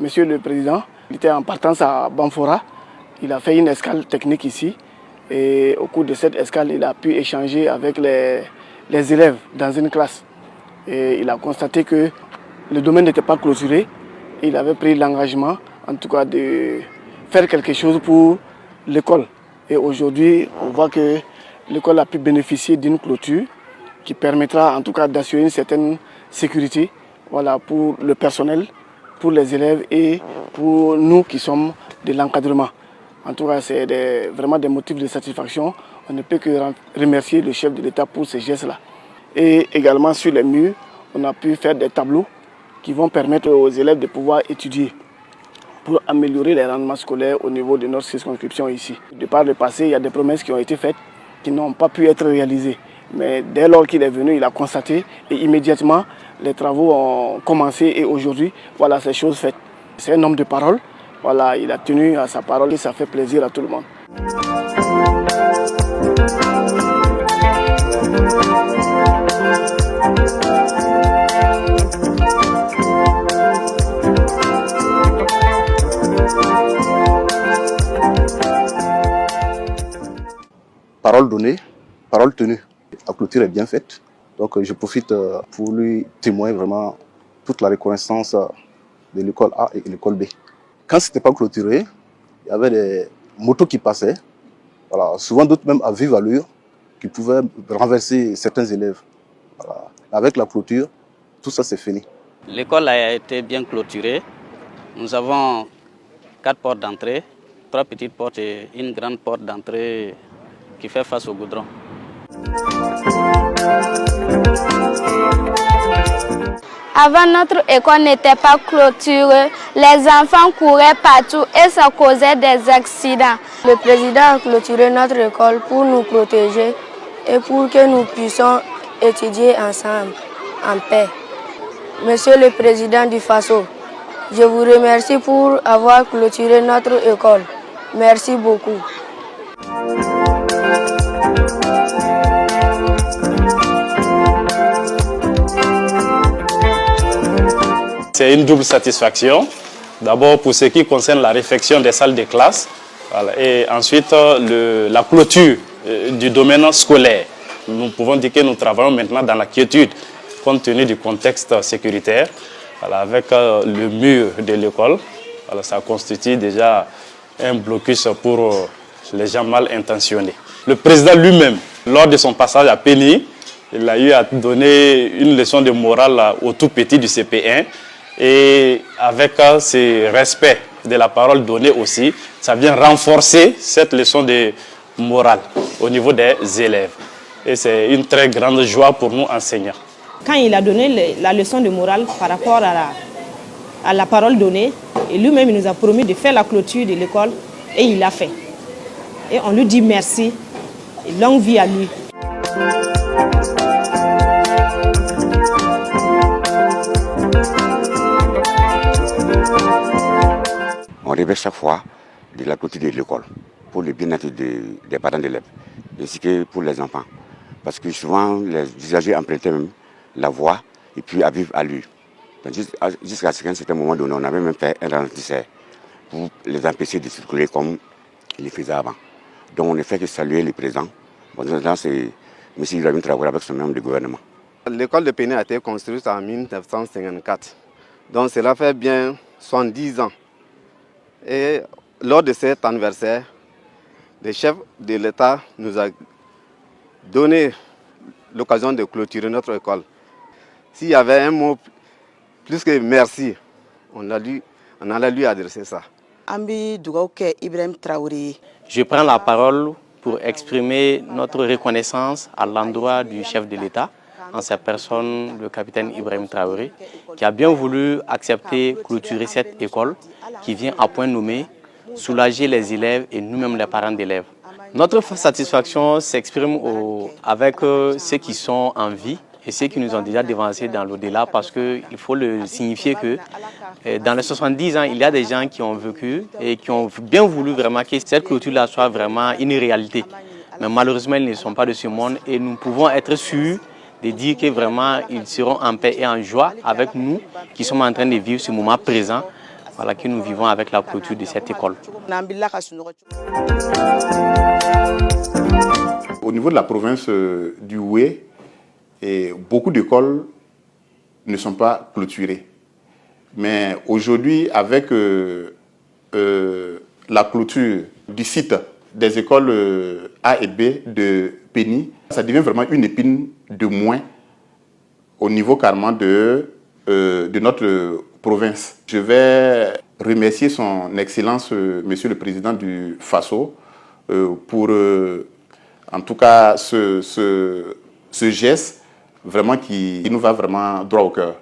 Monsieur le Président, il était en partance à Banfora. Il a fait une escale technique ici. Et au cours de cette escale, il a pu échanger avec les élèves dans une classe. Et il a constaté que le domaine n'était pas clôturé. Il avait pris l'engagement, en tout cas, de faire quelque chose pour l'école. Et aujourd'hui, on voit que l'école a pu bénéficier d'une clôture qui permettra en tout cas d'assurer une certaine sécurité, voilà, pour le personnel, pour les élèves et pour nous qui sommes de l'encadrement. En tout cas, c'est vraiment des motifs de satisfaction. On ne peut que remercier le chef de l'État pour ces gestes-là. Et également sur les murs, on a pu faire des tableaux qui vont permettre aux élèves de pouvoir étudier pour améliorer les rendements scolaires au niveau de notre circonscription ici. De par le passé, il y a des promesses qui ont été faites qui n'ont pas pu être réalisées. Mais dès lors qu'il est venu, il a constaté et immédiatement les travaux ont commencé et aujourd'hui, voilà, ces choses faites. C'est un homme de parole, voilà, il a tenu à sa parole et ça fait plaisir à tout le monde. Parole donnée, parole tenue. La clôture est bien faite. Donc je profite pour lui témoigner vraiment toute la reconnaissance de l'école A et l'école B. Quand ce n'était pas clôturé, il y avait des motos qui passaient, voilà, souvent d'autres même à vive allure, qui pouvaient renverser certains élèves. Voilà. Avec la clôture, tout ça c'est fini. L'école a été bien clôturée. Nous avons 4 portes d'entrée, 3 petites portes et une grande porte d'entrée qui fait face au goudron. Avant, notre école n'était pas clôturée. Les enfants couraient partout et ça causait des accidents. Le président a clôturé notre école pour nous protéger et pour que nous puissions étudier ensemble, en paix. Monsieur le président du FASO, je vous remercie pour avoir clôturé notre école. Merci beaucoup. C'est une double satisfaction. D'abord pour ce qui concerne la réfection des salles de classe, voilà, et ensuite la clôture du domaine scolaire. Nous pouvons dire que nous travaillons maintenant dans la quiétude compte tenu du contexte sécuritaire. Voilà, avec le mur de l'école, voilà, ça constitue déjà un blocus pour les gens mal intentionnés. Le président lui-même, lors de son passage à Pény, il a eu à donner une leçon de morale aux tout petits du CP1. Et avec ce respect de la parole donnée aussi, ça vient renforcer cette leçon de morale au niveau des élèves. Et c'est une très grande joie pour nous enseignants. Quand il a donné la leçon de morale par rapport à la parole donnée, et lui-même il nous a promis de faire la clôture de l'école et il l'a fait. Et on lui dit merci et longue vie à lui. On rêvait chaque fois de la clôture de l'école pour le bien-être des parents d'élèves, ainsi que pour les enfants. Parce que souvent, les usagers empruntaient même la voie et puis à vivre à lui. Jusqu'à ce qu'à un certain moment donné, on avait même fait un ralentisseur pour les empêcher de circuler comme ils le faisaient avant. Donc on ne fait que saluer le président. Bon, c'est M. Ibrahim Traoré avec son membre du gouvernement. L'école de Pény a été construite en 1954. Donc cela fait bien 70 ans. Et lors de cet anniversaire, le chef de l'État nous a donné l'occasion de clôturer notre école. S'il y avait un mot plus que merci, on allait lui adresser ça. Je prends la parole pour exprimer notre reconnaissance à l'endroit du chef de l'État, en sa personne, le capitaine Ibrahim Traoré, qui a bien voulu accepter clôturer cette école qui vient à point nommé, soulager les élèves et nous-mêmes les parents d'élèves. Notre satisfaction s'exprime avec ceux qui sont en vie et ceux qui nous ont déjà devancés dans l'au-delà, parce qu'il faut le signifier que dans les 70 ans, il y a des gens qui ont vécu et qui ont bien voulu vraiment que cette clôture-là soit vraiment une réalité. Mais malheureusement, ils ne sont pas de ce monde et nous pouvons être sûrs de dire que vraiment ils seront en paix et en joie avec nous qui sommes en train de vivre ce moment présent voilà, que nous vivons avec la clôture de cette école. Au niveau de la province du Houé, beaucoup d'écoles ne sont pas clôturées. Mais aujourd'hui, avec la clôture du site des écoles A et B de Pény, ça devient vraiment une épine de moins au niveau carrément de notre province. Je vais remercier son Excellence, Monsieur le Président du Faso, pour en tout cas ce geste vraiment qui nous va vraiment droit au cœur.